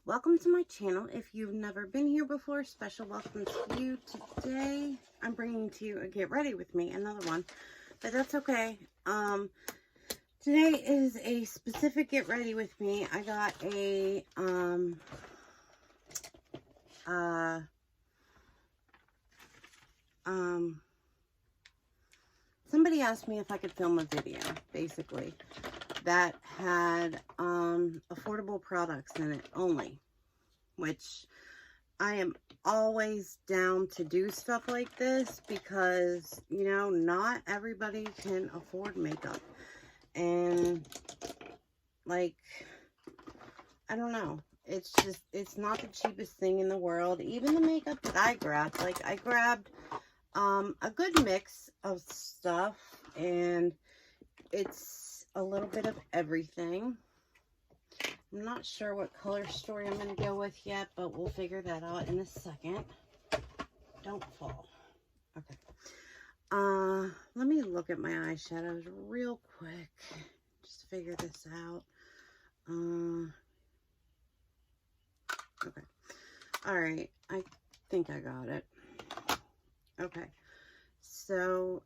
Welcome to my channel. If you've never been here before, special welcome to you. Today I'm bringing to you a get ready with me, another one, but that's okay. Today is a specific get ready with me. I got a somebody asked me if I could film a video, basically, that had affordable products in it only, which I am always down to do stuff like this because, you know, not everybody can afford makeup. And, like, I don't know. It's just, it's not the cheapest thing in the world. Even the makeup that I grabbed, like, I grabbed a good mix of stuff, and it's a little bit of everything. I'm not sure what color story I'm going to go with yet, but we'll figure that out in a second. Don't fall. Okay. Let me look at my eyeshadows real quick. Just figure this out. Okay. Alright. I think I got it. Okay. So,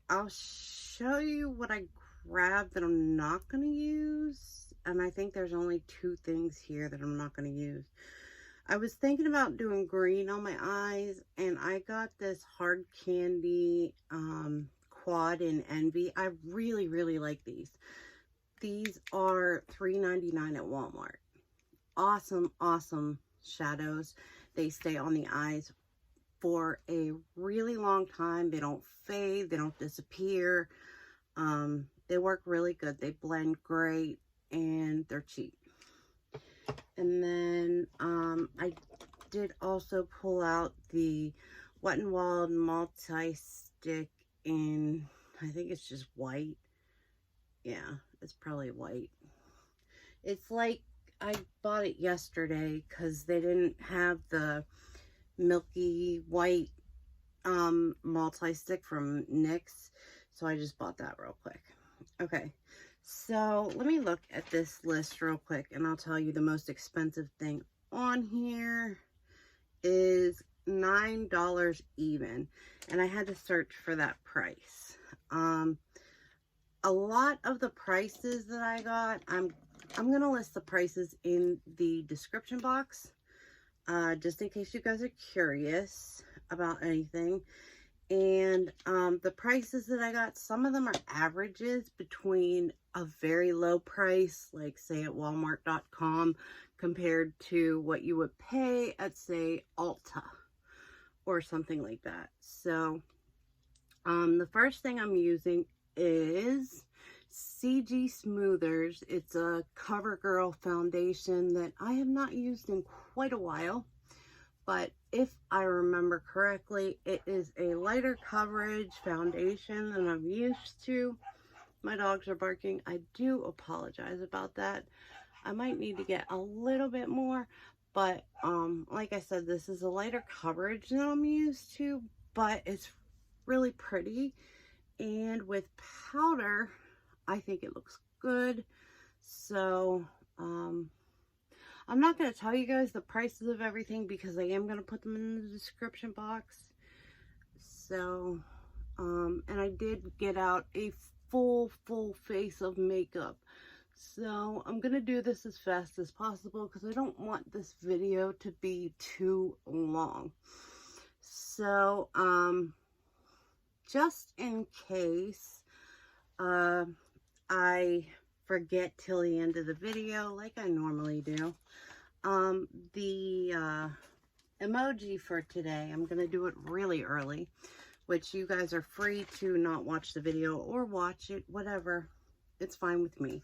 I'll show you what I grabbed that I'm not going to use. And I think there's only two things here that I'm not going to use. I was thinking about doing green on my eyes, and I got this hard candy quad in Envy. I really, really like these. These are $3.99 at Walmart. Awesome, awesome shadows. They stay on the eyes for a really long time. They don't fade. They don't disappear. They work really good. They blend great. And they're cheap. And then I did also pull out the Wet n Wild multi-stick in, I think it's just white. Yeah, it's probably white. It's like, I bought it yesterday because they didn't have the milky white multi-stick from NYX. So I just bought that real quick. Okay. So, let me look at this list real quick, and I'll tell you the most expensive thing on here is $9 even, and I had to search for that price. A lot of the prices that I got, I'm going to list the prices in the description box, just in case you guys are curious about anything. And the prices that I got, some of them are averages between a very low price, like say at Walmart.com, compared to what you would pay at, say, Ulta or something like that. So the first thing I'm using is CG Smoothers. It's a CoverGirl foundation that I have not used in quite a while. But if I remember correctly, it is a lighter coverage foundation than I'm used to. My dogs are barking. I do apologize about that. I might need to get a little bit more. But like I said, this is a lighter coverage than I'm used to. But it's really pretty. And with powder, I think it looks good. So, I'm not going to tell you guys the prices of everything because I am going to put them in the description box. So, and I did get out a full face of makeup. So, I'm going to do this as fast as possible because I don't want this video to be too long. So, just in case I forget till the end of the video like I normally do, the emoji for today, I'm going to do it really early, which you guys are free to not watch the video or watch it, whatever. It's fine with me.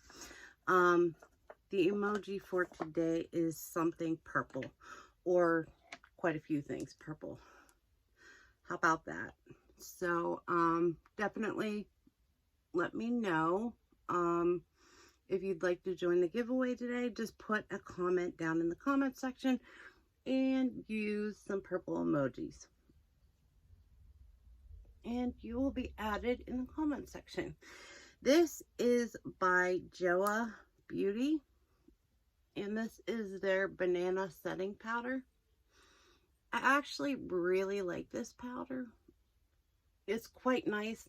The emoji for today is something purple, or quite a few things purple. How about that? So, definitely let me know. If you'd like to join the giveaway today, just put a comment down in the comment section and use some purple emojis. And you will be added in the comment section. This is by Joa Beauty. and this is their banana setting powder. I actually really like this powder. It's quite nice.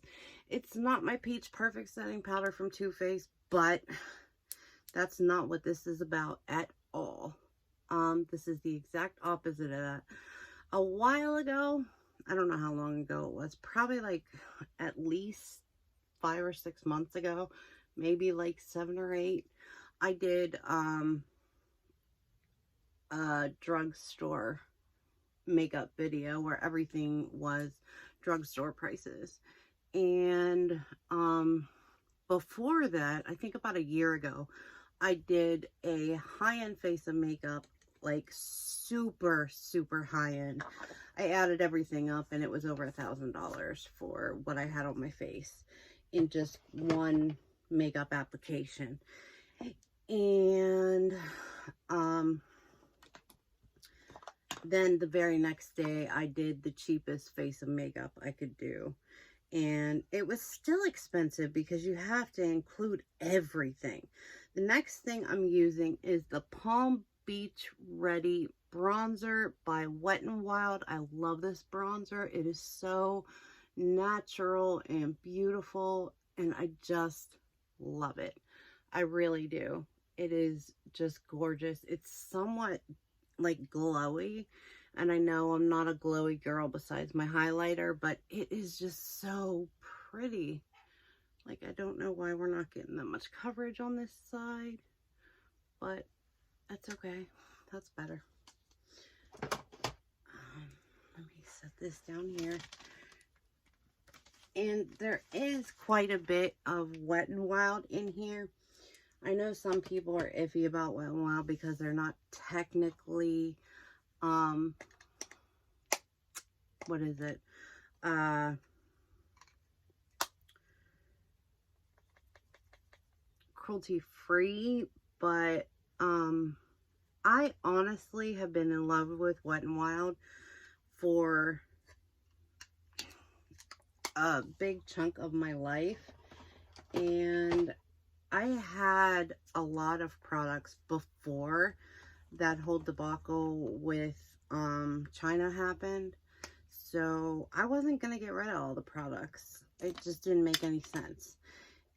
It's not my Peach Perfect setting powder from Too Faced, but that's not what this is about at all. This is the exact opposite of that. A while ago, I don't know how long ago it was, probably like at least 5 or 6 months ago, maybe like 7 or 8, I did a drugstore makeup video where everything was drugstore prices. And before that, I think about a year ago, I did a high-end face of makeup, like super, super high-end. I added everything up and it was over $1,000 for what I had on my face in just one makeup application. And then the very next day I did the cheapest face of makeup I could do. And it was still expensive because you have to include everything. The next thing I'm using is the Palm Beach Ready bronzer by Wet n Wild. I love this bronzer. It is so natural and beautiful, and I just love it. I really do. It is just gorgeous. It's somewhat like glowy, and I know I'm not a glowy girl besides my highlighter, but it is just so pretty. Like, I don't know why we're not getting that much coverage on this side, but that's okay. That's better. Let me set this down here. And there is quite a bit of Wet n Wild in here. I know some people are iffy about Wet n Wild because they're not technically, what is it? Cruelty free, but I honestly have been in love with Wet n Wild for a big chunk of my life, and I had a lot of products before that whole debacle with China happened, so I wasn't gonna get rid of all the products. It just didn't make any sense.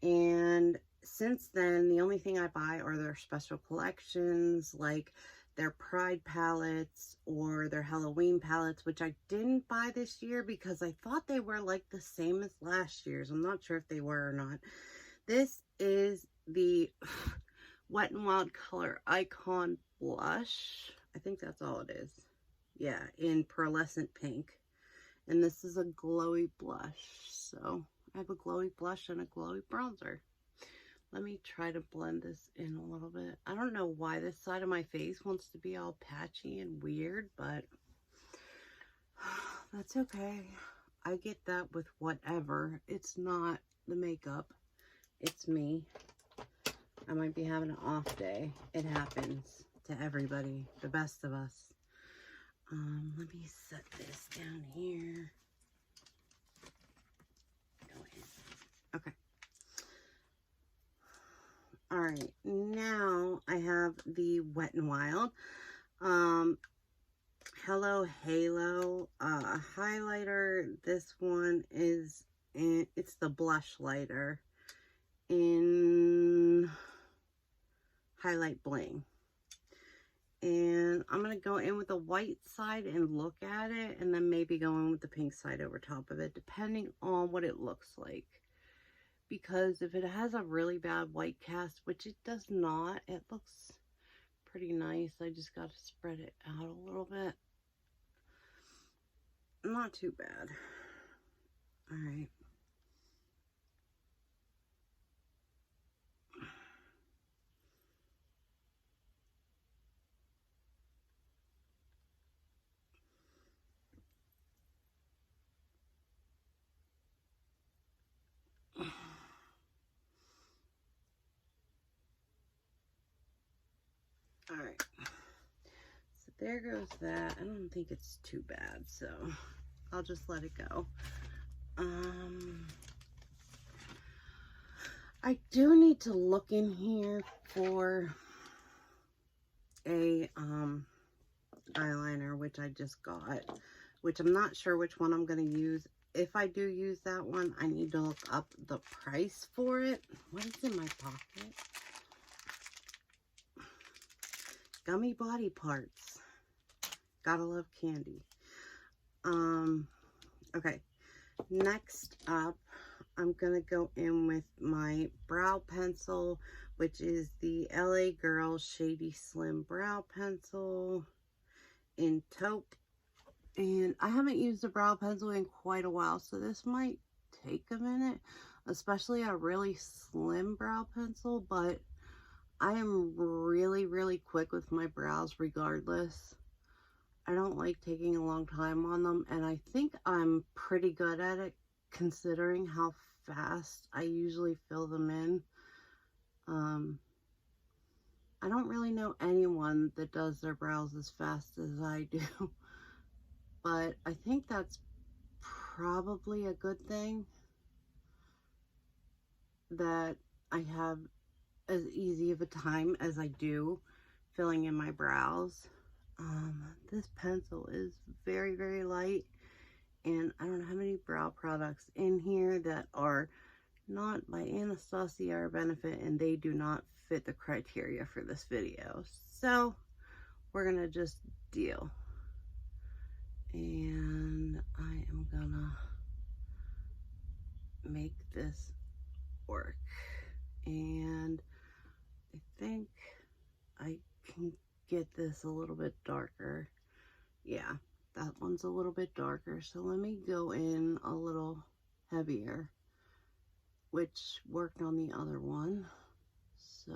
And since then, the only thing I buy are their special collections, like their Pride palettes or their Halloween palettes, which I didn't buy this year because I thought they were like the same as last year's. I'm not sure if they were or not. This is the Wet n Wild Color Icon Blush. I think that's all it is. Yeah, in pearlescent pink. And this is a glowy blush. So I have a glowy blush and a glowy bronzer. Let me try to blend this in a little bit. I don't know why this side of my face wants to be all patchy and weird, but that's okay. I get that with whatever. It's not the makeup. It's me. I might be having an off day. It happens to everybody, the best of us. Let me set this down here. Go ahead. Okay. All right, now I have the Wet n Wild Hello Halo highlighter. This one is it's the blush lighter in Highlight Bling. And I'm going to go in with the white side and look at it, and then maybe go in with the pink side over top of it, depending on what it looks like. Because if it has a really bad white cast, which it does not, it looks pretty nice. I just got to spread it out a little bit. Not too bad. All right. All right. So there goes that. I don't think it's too bad, so I'll just let it go. I do need to look in here for a eyeliner, which I just got, which I'm not sure which one I'm going to use. If I do use that one, I need to look up the price for it. What is in my pocket? Gummy body parts. Gotta love candy. Okay. Next up, I'm going to go in with my brow pencil, which is the LA Girl Shady Slim brow pencil in taupe. And I haven't used a brow pencil in quite a while, so this might take a minute, especially a really slim brow pencil, but I am really, really quick with my brows regardless. I don't like taking a long time on them, and I think I'm pretty good at it considering how fast I usually fill them in. I don't really know anyone that does their brows as fast as I do, but I think that's probably a good thing that I have as easy of a time as I do filling in my brows. This pencil is very, very light, and I don't have any brow products in here that are not by Anastasia or Benefit, and they do not fit the criteria for this video. So we're gonna just deal. And I am gonna make this work. And I think I can get this a little bit darker. Yeah, that one's a little bit darker. So let me go in a little heavier, which worked on the other one. So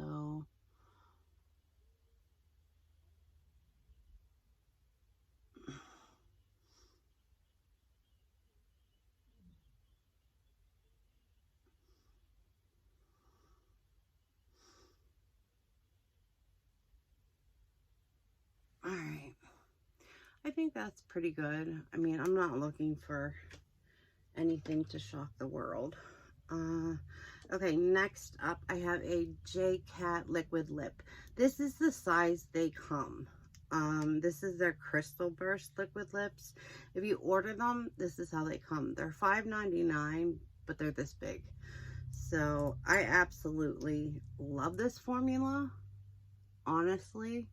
all right, I think that's pretty good. I mean, I'm not looking for anything to shock the world. Okay, next up I have a J.Cat liquid lip. This is the size they come. This is their Crystal Burst liquid lips. If you order them, this is how they come. They're $5.99, but they're this big. So I absolutely love this formula, honestly.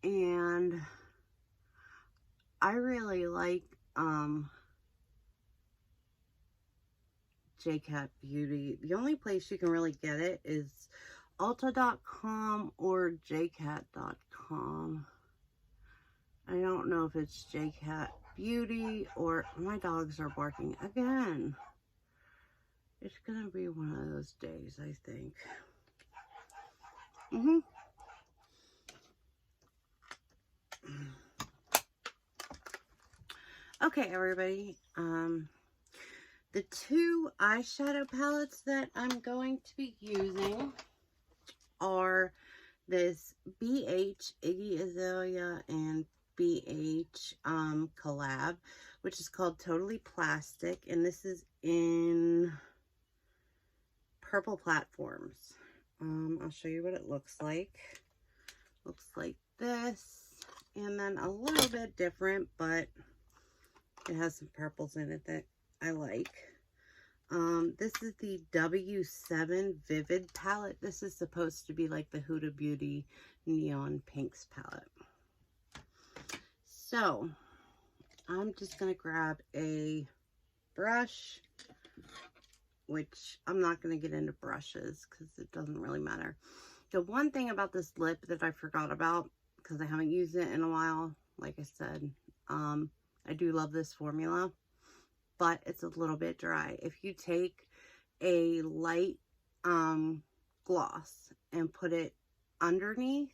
And I really like J.Cat Beauty. The only place you can really get it is Ulta.com or JCat.com. I don't know if it's J.Cat Beauty or... My dogs are barking again. It's gonna be one of those days, I think. Okay, everybody. The two eyeshadow palettes that I'm going to be using are this BH Iggy Azalea and BH collab, which is called Totally Plastic, and this is in Purple Platforms. I'll show you what it looks like. Looks like this, and then a little bit different, but it has some purples in it that I like. This is the W7 Vivid palette. This is supposed to be like the Huda Beauty Neon Pinks palette. So, I'm just going to grab a brush, which I'm not going to get into brushes because it doesn't really matter. The one thing about this lip that I forgot about, because I haven't used it in a while, like I said, I do love this formula, but it's a little bit dry. If you take a light gloss and put it underneath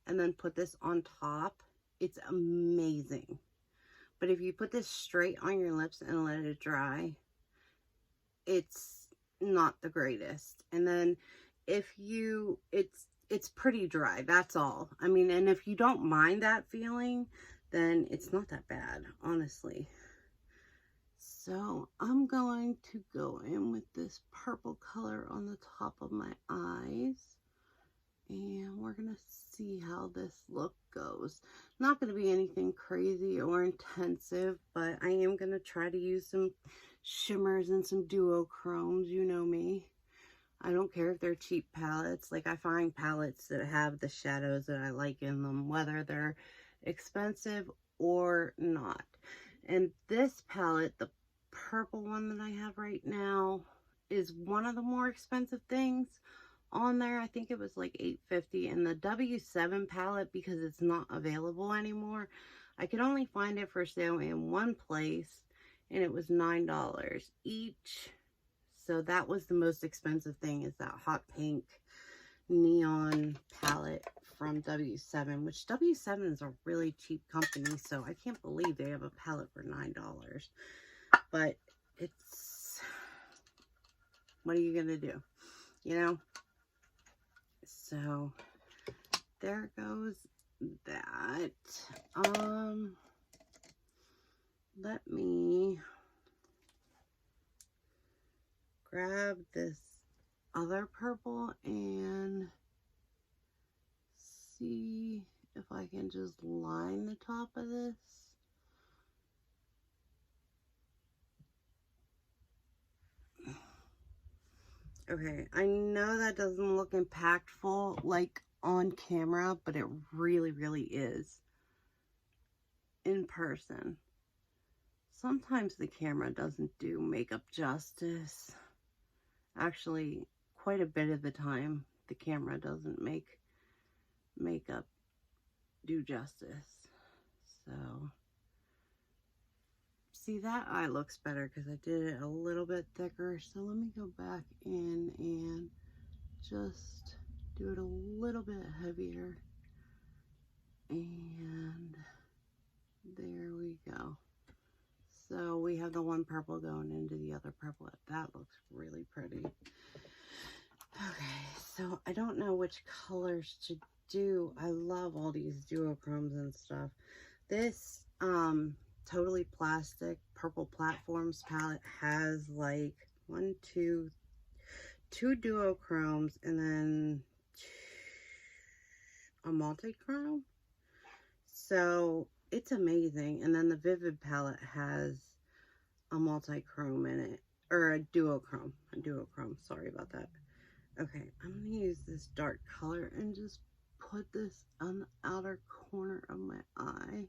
and then put this on top, it's amazing. But if you put this straight on your lips and let it dry, it's not the greatest. And then if you, it's pretty dry, that's all. I mean, and if you don't mind that feeling, then it's not that bad, honestly. So I'm going to go in with this purple color on the top of my eyes. And we're going to see how this look goes. Not going to be anything crazy or intensive, but I am going to try to use some shimmers and some duochromes. You know me. I don't care if they're cheap palettes. Like, I find palettes that have the shadows that I like in them, whether they're expensive or not. And this palette, the purple one that I have right now, is one of the more expensive things on there. I think it was like $8.50. And the W7 palette, because it's not available anymore, I could only find it for sale in one place, and it was $9 each. So that was the most expensive thing, is that hot pink neon palette from W7, which W7 is a really cheap company, so I can't believe they have a palette for $9. But it's, what are you gonna do, you know? So there goes that. Let me grab this other purple and see if I can just line the top of this. Okay, I know that doesn't look impactful like on camera, but it really, really is in person. Sometimes the camera doesn't do makeup justice. Actually, quite a bit of the time, the camera doesn't make makeup do justice. So, see, that eye looks better because I did it a little bit thicker. So let me go back in and just do it a little bit heavier. And there we go. So we have the one purple going into the other purple. That looks really pretty. Okay, so I don't know which colors to do. I love all these duochromes and stuff. This Totally Plastic Purple Platforms palette has like two duochromes and then a multi-chrome. So it's amazing. And then the Vivid palette has a multi-chrome in it, or a duochrome, sorry about that. Okay, I'm going to use this dark color and just put this on the outer corner of my eye.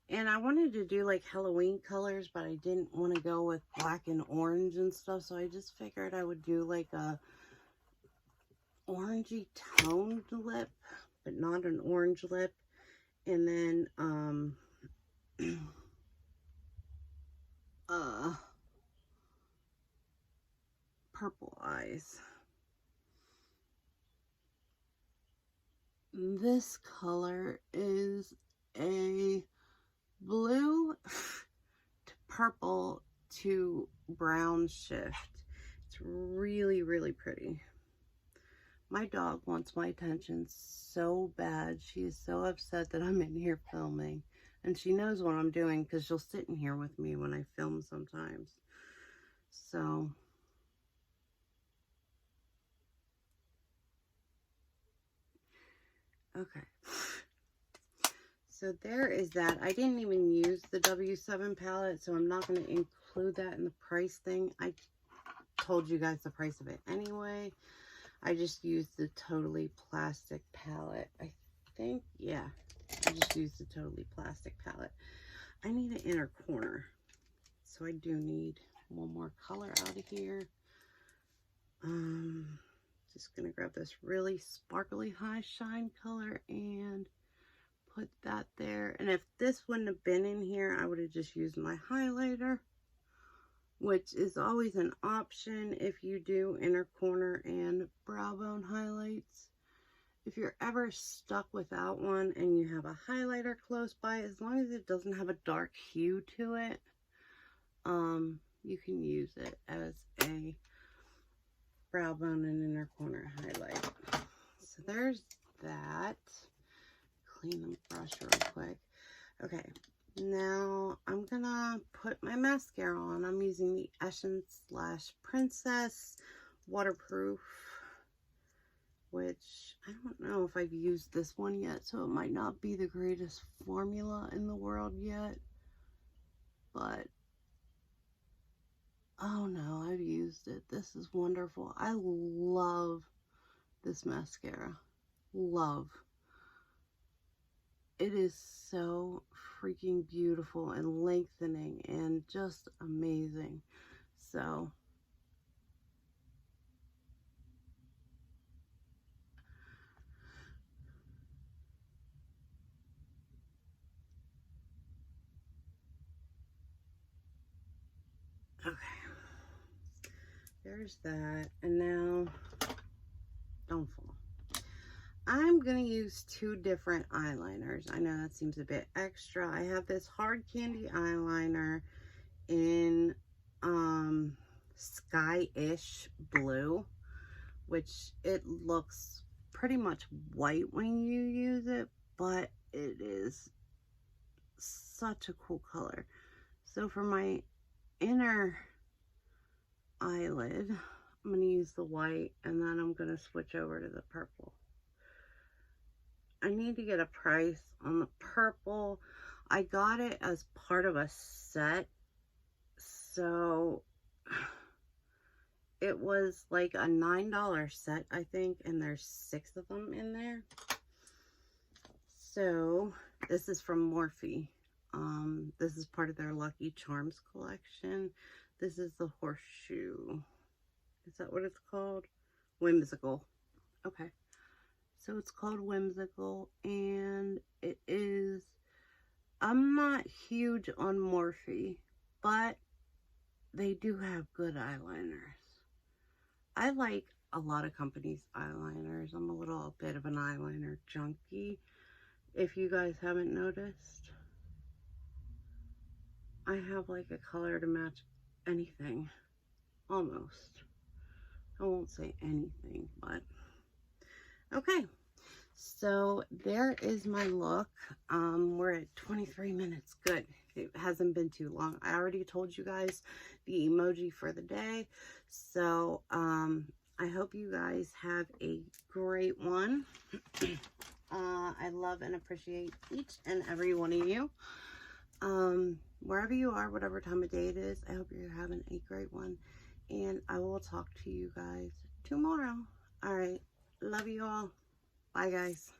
And I wanted to do like Halloween colors, but I didn't want to go with black and orange and stuff, so I just figured I would do like a orangey toned lip, but not an orange lip. And then purple eyes. This color is a blue to purple to brown shift. It's really, really pretty. My dog wants my attention so bad. She is so upset that I'm in here filming. And she knows what I'm doing because she'll sit in here with me when I film sometimes. So, okay. So there is that. I didn't even use the W7 palette, so I'm not going to include that in the price thing. I told you guys the price of it anyway. I just used the Totally Plastic palette. I think, yeah, I just used the Totally Plastic palette. I need an inner corner, so I do need one more color out of here. Just gonna grab this really sparkly high shine color and put that there. And if this wouldn't have been in here, I would have just used my highlighter, which is always an option if you do inner corner and brow bone highlights. If you're ever stuck without one and you have a highlighter close by, as long as it doesn't have a dark hue to it, you can use it as a brow bone and inner corner highlight. So there's that. Clean the brush real quick. Okay, Now I'm gonna put my mascara on. I'm using the Essence Lash Princess waterproof, which I don't know if I've used this one yet, so it might not be the greatest formula in the world yet, but oh no, I've used it. This is wonderful. I love this mascara. Love. It is so freaking beautiful and lengthening and just amazing. So okay, there's that. And now, don't fall. I'm going to use two different eyeliners. I know that seems a bit extra. I have this hard candy eyeliner in sky-ish blue, which it looks pretty much white when you use it, but it is such a cool color. So for my inner eyelid, I'm going to use the white, and then I'm going to switch over to the purple. I need to get a price on the purple. I got it as part of a set, so it was like a $9 set, I think, and there's 6 of them in there. So this is from Morphe. This is part of their Lucky Charms collection. This is the horseshoe. Is that what it's called? Whimsical. Okay. So it's called Whimsical, and it is, I'm not huge on Morphe, but they do have good eyeliners. I like a lot of companies' eyeliners. I'm a little bit of an eyeliner junkie, if you guys haven't noticed. I have like a color to match anything, almost. I won't say anything, but okay. So there is my look. We're at 23 minutes. Good. It hasn't been too long. I already told you guys the emoji for the day. So I hope you guys have a great one. I love and appreciate each and every one of you. Wherever you are, whatever time of day it is, I hope you're having a great one. And I will talk to you guys tomorrow. All right. Love you all. Bye, guys.